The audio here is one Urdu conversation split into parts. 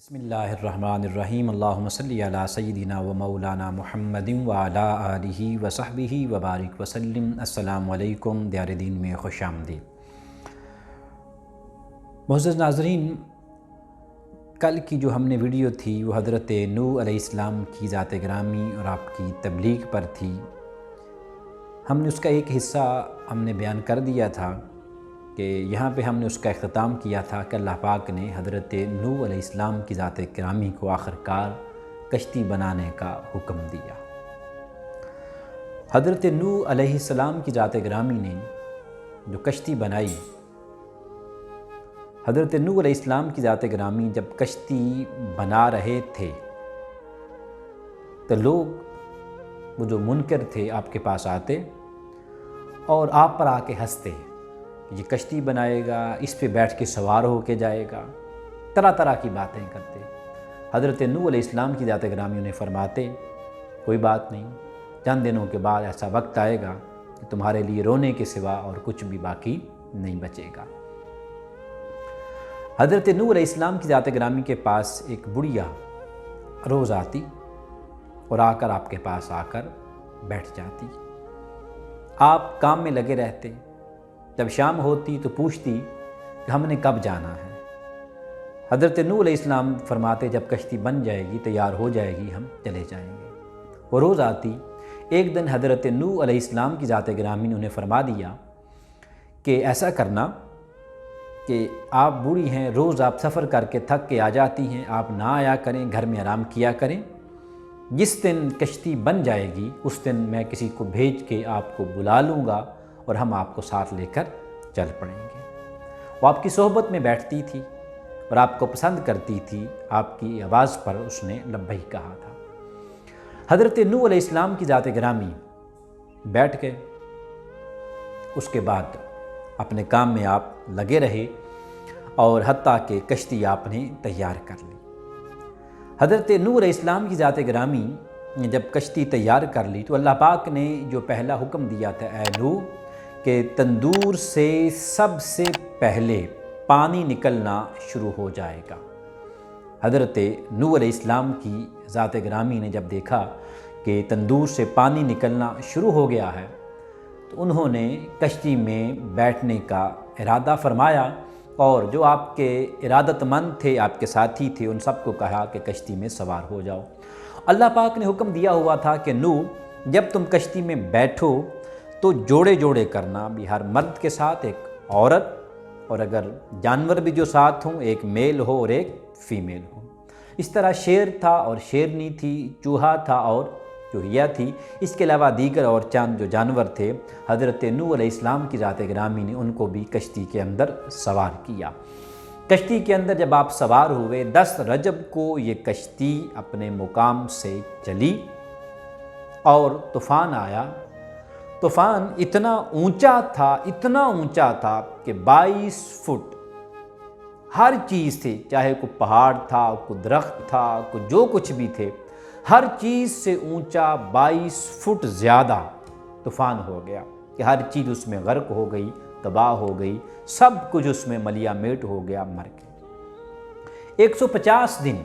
بسم اللہ الرحمن الرحیم اللہم صلی علی سیدنا و مولانا محمد وعلی آلہ وصحبہ وبارک وسلم۔ السلام علیکم، دیار دین میں خوش آمدید۔ معزز ناظرین، کل کی جو ہم نے ویڈیو تھی وہ حضرت نوح علیہ السلام کی ذات گرامی اور آپ کی تبلیغ پر تھی۔ ہم نے اس کا ایک حصہ ہم نے بیان کر دیا تھا کہ یہاں پہ ہم نے اس کا اختتام کیا تھا کہ اللہ پاک نے حضرت نوح علیہ السلام کی ذات گرامی کو آخرکار کشتی بنانے کا حکم دیا۔ حضرت نوح علیہ السلام کی ذات گرامی نے جو کشتی بنائی، حضرت نوح علیہ السلام کی ذات گرامی جب کشتی بنا رہے تھے تو لوگ وہ جو منکر تھے آپ کے پاس آتے اور آپ پر آ کے ہنستے، یہ کشتی بنائے گا، اس پہ بیٹھ کے سوار ہو کے جائے گا، طرح طرح کی باتیں کرتے۔ حضرت نوح علیہ السلام کی ذات گرامی انہیں فرماتے، کوئی بات نہیں، چند دنوں کے بعد ایسا وقت آئے گا کہ تمہارے لیے رونے کے سوا اور کچھ بھی باقی نہیں بچے گا۔ حضرت نوح علیہ السلام کی ذات گرامی کے پاس ایک بڑھیا روز آتی اور آ کر آپ کے پاس آ کر بیٹھ جاتی۔ آپ کام میں لگے رہتے، جب شام ہوتی تو پوچھتی کہ ہم نے کب جانا ہے۔ حضرت نوح علیہ السلام فرماتے جب کشتی بن جائے گی، تیار ہو جائے گی، ہم چلے جائیں گے۔ وہ روز آتی۔ ایک دن حضرت نوح علیہ السلام کی ذات گرامی نے انہیں فرما دیا کہ ایسا کرنا کہ آپ بوڑھی ہیں، روز آپ سفر کر کے تھک کے آ جاتی ہیں، آپ نہ آیا کریں، گھر میں آرام کیا کریں۔ جس دن کشتی بن جائے گی اس دن میں کسی کو بھیج کے آپ کو بلا لوں گا اور ہم آپ کو ساتھ لے کر چل پڑیں گے۔ وہ آپ کی صحبت میں بیٹھتی تھی اور آپ کو پسند کرتی تھی، آپ کی آواز پر اس نے لبیک کہا تھا۔ حضرت نوح علیہ السلام کی ذات گرامی بیٹھ گئے، اس کے بعد اپنے کام میں آپ لگے رہے اور حتیٰ کہ کشتی آپ نے تیار کر لی۔ حضرت نوح علیہ السلام کی ذات گرامی نے جب کشتی تیار کر لی تو اللہ پاک نے جو پہلا حکم دیا تھا، اے نوح، کہ تندور سے سب سے پہلے پانی نکلنا شروع ہو جائے گا۔ حضرت نوح علیہ السلام کی ذات گرامی نے جب دیکھا کہ تندور سے پانی نکلنا شروع ہو گیا ہے تو انہوں نے کشتی میں بیٹھنے کا ارادہ فرمایا اور جو آپ کے ارادت مند تھے، آپ کے ساتھی تھے، ان سب کو کہا کہ کشتی میں سوار ہو جاؤ۔ اللہ پاک نے حکم دیا ہوا تھا کہ نوح جب تم کشتی میں بیٹھو تو جوڑے جوڑے کرنا، بھی ہر مرد کے ساتھ ایک عورت، اور اگر جانور بھی جو ساتھ ہوں ایک میل ہو اور ایک فیمیل ہو۔ اس طرح شیر تھا اور شیرنی تھی، چوہا تھا اور چوہیا تھی، اس کے علاوہ دیگر اور چند جو جانور تھے، حضرت نوح علیہ السلام کی ذات گرامی نے ان کو بھی کشتی کے اندر سوار کیا۔ کشتی کے اندر جب آپ سوار ہوئے، 10 رجب کو یہ کشتی اپنے مقام سے چلی اور طوفان آیا۔ طوفان اتنا اونچا تھا کہ 22 فٹ ہر چیز تھی، چاہے کوئی پہاڑ تھا، کوئی درخت تھا، کوئی جو کچھ بھی تھے، ہر چیز سے اونچا 22 فٹ زیادہ طوفان ہو گیا کہ ہر چیز اس میں غرق ہو گئی، تباہ ہو گئی، سب کچھ اس میں ملیا میٹ ہو گیا، مر گئے۔ 150 دن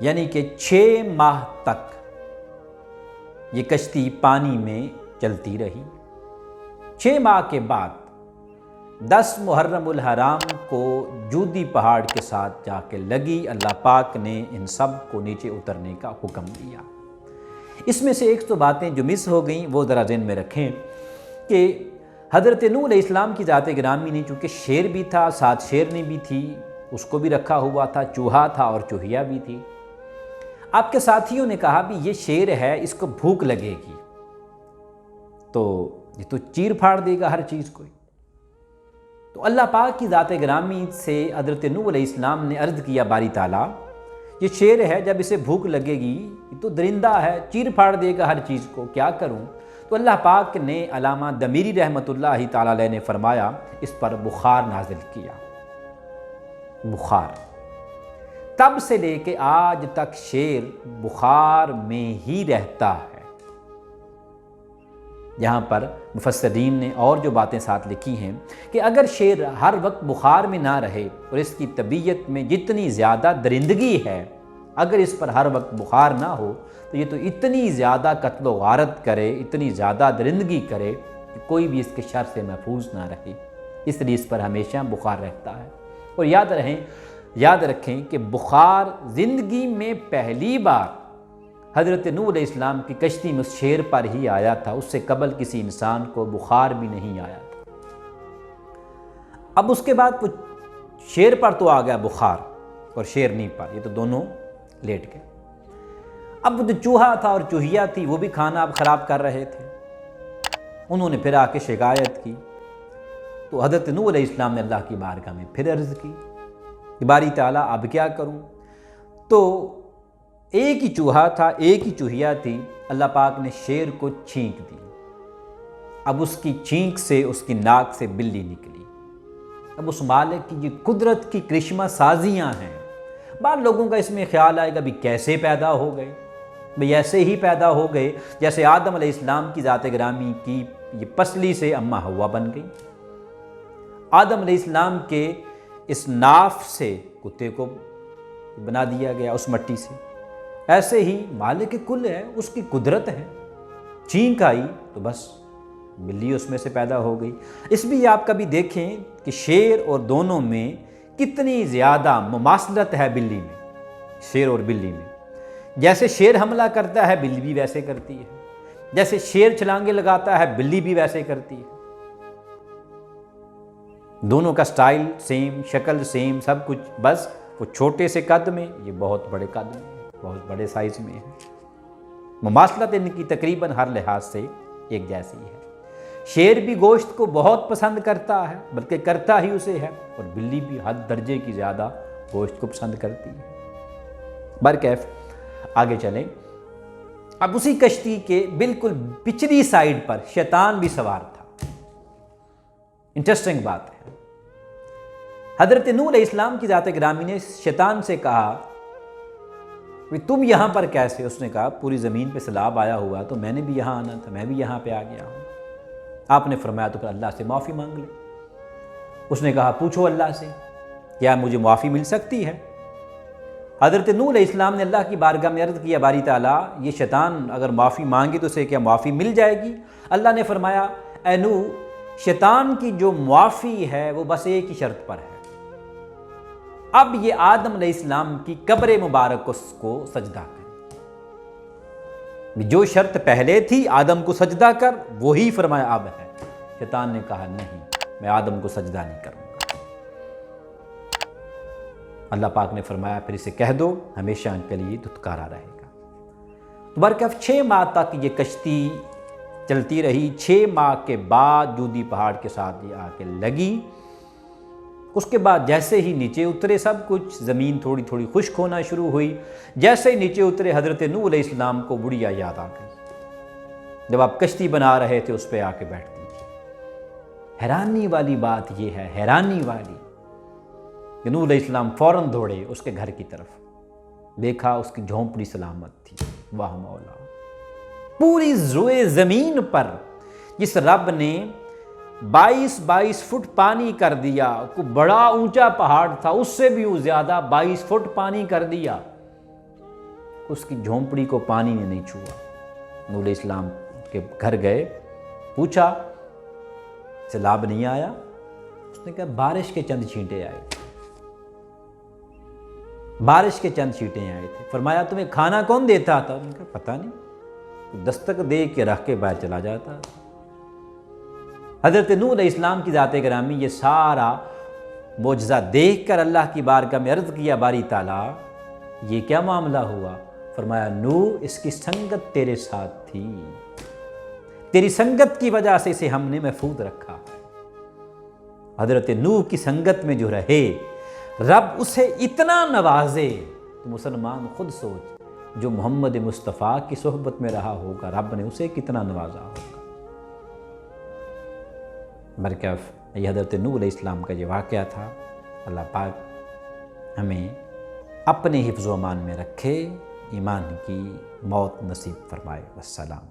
یعنی کہ 6 ماہ تک یہ کشتی پانی میں چلتی رہی۔ 6 ماہ کے بعد 10 محرم الحرام کو جودی پہاڑ کے ساتھ جا کے لگی۔ اللہ پاک نے ان سب کو نیچے اترنے کا حکم دیا۔ اس میں سے ایک تو باتیں جو مس ہو گئیں وہ ذرا ذہن میں رکھیں کہ حضرت نوح علیہ السلام کی ذات گرامی نے چونکہ شیر بھی تھا، ساتھ شیرنی بھی تھی، اس کو بھی رکھا ہوا تھا، چوہا تھا اور چوہیا بھی تھی۔ آپ کے ساتھیوں نے کہا بھی یہ شیر ہے، اس کو بھوک لگے گی تو یہ تو چیر پھاڑ دے گا ہر چیز کو۔ تو اللہ پاک کی ذات گرامی سے حضرت نوح علیہ السلام نے عرض کیا، باری تعالیٰ یہ شیر ہے، جب اسے بھوک لگے گی یہ تو درندہ ہے، چیر پھاڑ دے گا ہر چیز کو، کیا کروں؟ تو اللہ پاک نے علامہ دمیری رحمۃ اللہ تعالیٰ علیہ نے فرمایا اس پر بخار نازل کیا۔ بخار تب سے لے کے آج تک شیر بخار میں ہی رہتا ہے۔ یہاں پر مفسرین نے اور جو باتیں ساتھ لکھی ہیں کہ اگر شیر ہر وقت بخار میں نہ رہے اور اس کی طبیعت میں جتنی زیادہ درندگی ہے، اگر اس پر ہر وقت بخار نہ ہو تو یہ تو اتنی زیادہ قتل و غارت کرے، اتنی زیادہ درندگی کرے کہ کوئی بھی اس کے شر سے محفوظ نہ رہے، اس لیے اس پر ہمیشہ بخار رہتا ہے۔ اور یاد رکھیں کہ بخار زندگی میں پہلی بار حضرت نوح علیہ السلام کی کشتی میں اس شیر پر ہی آیا تھا، اس سے قبل کسی انسان کو بخار بھی نہیں آیا تھا۔ اب اس کے بعد وہ شیر پر تو آ گیا بخار اور شیرنی پر، یہ تو دونوں لیٹ گئے۔ اب وہ جو چوہا تھا اور چوہیا تھی وہ بھی کھانا اب خراب کر رہے تھے، انہوں نے پھر آ کے شکایت کی، تو حضرت نوح علیہ السلام نے اللہ کی بارگاہ میں پھر عرض کی کہ باری تعالیٰ اب کیا کروں؟ تو ایک ہی چوہا تھا، ایک ہی چوہیا تھی، اللہ پاک نے شیر کو چھینک دی، اب اس کی چھینک سے، اس کی ناک سے بلی نکلی۔ اب اس مالک کی یہ قدرت کی کرشمہ سازیاں ہیں۔ بعض لوگوں کا اس میں خیال آئے گا بھی کیسے پیدا ہو گئے؟ بھئی ایسے ہی پیدا ہو گئے جیسے آدم علیہ السلام کی ذات گرامی کی یہ پسلی سے اماں حوا بن گئی، آدم علیہ السلام کے اس ناف سے کتے کو بنا دیا گیا اس مٹی سے، ایسے ہی مالک کل ہے، اس کی قدرت ہے، چھینک آئی تو بس بلی اس میں سے پیدا ہو گئی۔ اس بھی آپ کبھی دیکھیں کہ شیر اور دونوں میں کتنی زیادہ مماثلت ہے بلی میں، شیر اور بلی میں۔ جیسے شیر حملہ کرتا ہے بلی بھی ویسے کرتی ہے، جیسے شیر چھلانگے لگاتا ہے بلی بھی ویسے کرتی ہے، دونوں کا سٹائل سیم، شکل سیم، سب کچھ، بس وہ چھوٹے سے قد میں، یہ بہت بڑے قد میں، بہت بڑے سائز میں ہے۔ مماثلت ان کی تقریباً ہر لحاظ سے ایک جیسی ہے۔ شیر بھی گوشت کو بہت پسند کرتا ہے، بلکہ کرتا ہی اسے ہے، اور بلی بھی حد درجے کی زیادہ گوشت کو پسند کرتی ہے۔ برکیف آگے چلیں۔ اب اسی کشتی کے بالکل پچھلی سائیڈ پر شیطان بھی سوار تھا۔ انٹرسٹنگ بات ہے، حضرت نوح علیہ السلام کی ذات گرامی نے شیطان سے کہا کہ تم یہاں پر کیسے؟ اس نے کہا پوری زمین پہ سیلاب آیا ہوا تو میں نے بھی یہاں آنا تھا، میں بھی یہاں پہ آ گیا ہوں۔ آپ نے فرمایا تو پھر اللہ سے معافی مانگ لے۔ اس نے کہا پوچھو اللہ سے، کیا مجھے معافی مل سکتی ہے؟ حضرت نوح علیہ السلام نے اللہ کی بارگاہ میں عرض کیا باری تعالیٰ یہ شیطان اگر معافی مانگے تو اسے کیا معافی مل جائے گی؟ اللہ نے فرمایا اے نوح، شیطان کی جو معافی ہے وہ بس ایک ہی شرط پر ہے، اب یہ آدم علیہ السلام کی قبر مبارک کو سجدہ کر۔ جو شرط پہلے تھی آدم کو سجدہ کر، وہی فرمایا اب ہے۔ شیطان نے کہا نہیں، میں آدم کو سجدہ نہیں کروں گا۔ اللہ پاک نے فرمایا پھر اسے کہہ دو ہمیشہ کے لیے دھتکارا رہے گا۔ تو برکف 6 ماہ تک یہ کشتی چلتی رہی۔ 6 ماہ کے بعد جودی پہاڑ کے ساتھ یہ آ کے لگی۔ اس کے بعد جیسے ہی نیچے اترے سب کچھ، زمین تھوڑی تھوڑی خشک ہونا شروع ہوئی۔ جیسے ہی نیچے اترے حضرت نوح علیہ السلام کو بڑھیا یاد آ گئی، جب آپ کشتی بنا رہے تھے اس پہ آ کے بیٹھتی۔ حیرانی والی بات یہ ہے، حیرانی والی، کہ نوح علیہ السلام فوراً دوڑے اس کے گھر کی طرف، دیکھا اس کی جھونپڑی سلامت تھی۔ واہ مولا، پوری روئے زمین پر جس رب نے 22 فٹ پانی کر دیا، کو بڑا اونچا پہاڑ تھا اس سے بھی زیادہ 22 فٹ پانی کر دیا، اس کی جھونپڑی کو پانی نے نہیں چھوا۔ نوح علیہ السلام کے گھر گئے، پوچھا سیلاب نہیں آیا؟ اس نے کہا بارش کے چند چھینٹے آئے تھے، بارش کے چند چھینٹے آئے تھے۔ فرمایا تمہیں کھانا کون دیتا تھا؟ انہوں نے کہا پتہ نہیں، دستک دے کے رکھ کے باہر چلا جاتا تھا۔ حضرت نوح علیہ السلام کی ذات گرامی یہ سارا معجزہ دیکھ کر اللہ کی بارگاہ میں عرض کیا باری تعالیٰ یہ کیا معاملہ ہوا؟ فرمایا نوح اس کی سنگت تیرے ساتھ تھی، تیری سنگت کی وجہ سے اسے ہم نے محفوظ رکھا۔ حضرت نوح کی سنگت میں جو رہے رب اسے اتنا نوازے، تو مسلمان خود سوچ جو محمد مصطفیٰ کی صحبت میں رہا ہوگا رب نے اسے کتنا نوازا ہوگا۔ برکف یہ حضرت نوح علیہ السلام کا یہ واقعہ تھا۔ اللہ پاک ہمیں اپنے حفظ و امان میں رکھے، ایمان کی موت نصیب فرمائے۔ والسلام۔